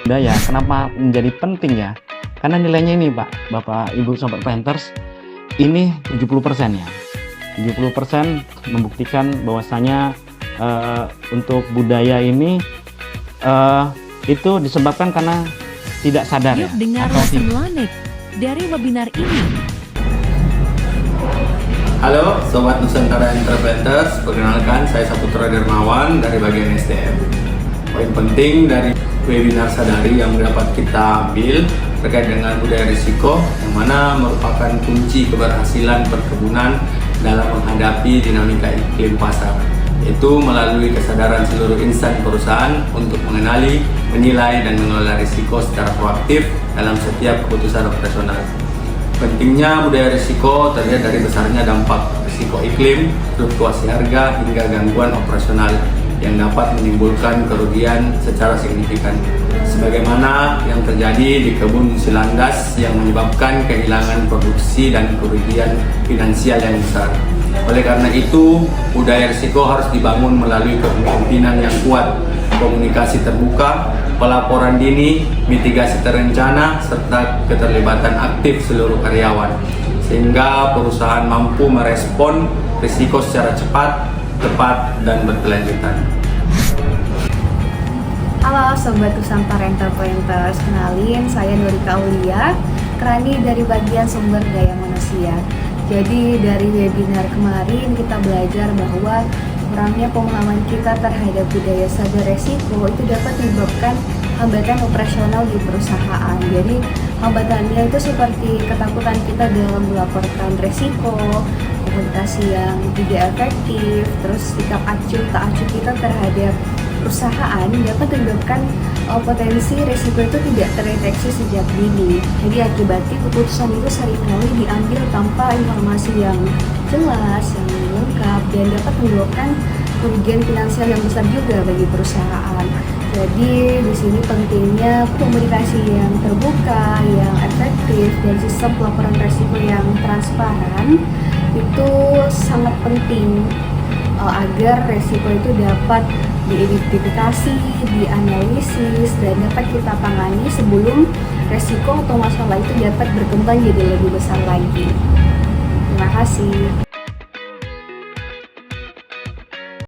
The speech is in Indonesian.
budaya. Kenapa menjadi penting ya? Karena nilainya ini Pak, Bapak, Ibu, Sobat Painters, ini 70% ya. 70% membuktikan bahwasanya untuk budaya ini itu disebabkan karena tidak sadar Yuk ya. dengar lesson learned dari webinar ini. Halo Sobat Nusantara Entrepreneurs, perkenalkan saya Saputra Dermawan dari bagian SDM. Poin penting dari webinar Sadari yang dapat kita ambil terkait dengan budaya risiko, yang mana merupakan kunci keberhasilan perkebunan dalam menghadapi dinamika iklim pasar, yaitu melalui kesadaran seluruh insan perusahaan untuk mengenali, menilai, dan mengelola risiko secara proaktif dalam setiap keputusan operasional. Pentingnya budaya risiko terlihat dari besarnya dampak risiko iklim, fluktuasi harga, hingga gangguan operasional yang dapat menimbulkan kerugian secara signifikan, sebagaimana yang terjadi di kebun Silandas yang menyebabkan kehilangan produksi dan kerugian finansial yang besar. Oleh karena itu, budaya risiko harus dibangun melalui kepemimpinan yang kuat, komunikasi terbuka, pelaporan dini, mitigasi terencana, serta keterlibatan aktif seluruh karyawan, sehingga perusahaan mampu merespon risiko secara cepat, tepat, dan berkelanjutan. Halo Sobat Nusantara Entrepreneurs, kenalin saya Norika Aulia, Krani dari bagian sumber daya manusia. Jadi dari webinar kemarin kita belajar bahwa kurangnya pemahaman kita terhadap budaya sadar resiko itu dapat menyebabkan hambatan operasional di perusahaan. Jadi hambatannya itu seperti ketakutan kita dalam melaporkan resiko, komunikasi yang tidak efektif, terus sikap acuh tak acuh kita terhadap perusahaan dapat menyebabkan potensi resiko itu tidak terdeteksi sejak dini. Jadi akibatnya keputusan itu seringkali diambil tanpa informasi yang jelas, yang lengkap, dan dapat menyebabkan kerugian finansial yang besar juga bagi perusahaan. Jadi di sini pentingnya komunikasi yang terbuka, yang efektif, dan sistem pelaporan resiko yang transparan itu sangat penting agar resiko itu dapat diidentifikasi, dianalisis, dan dapat kita tangani sebelum resiko atau masalah itu dapat berkembang jadi lebih besar lagi. Terima kasih.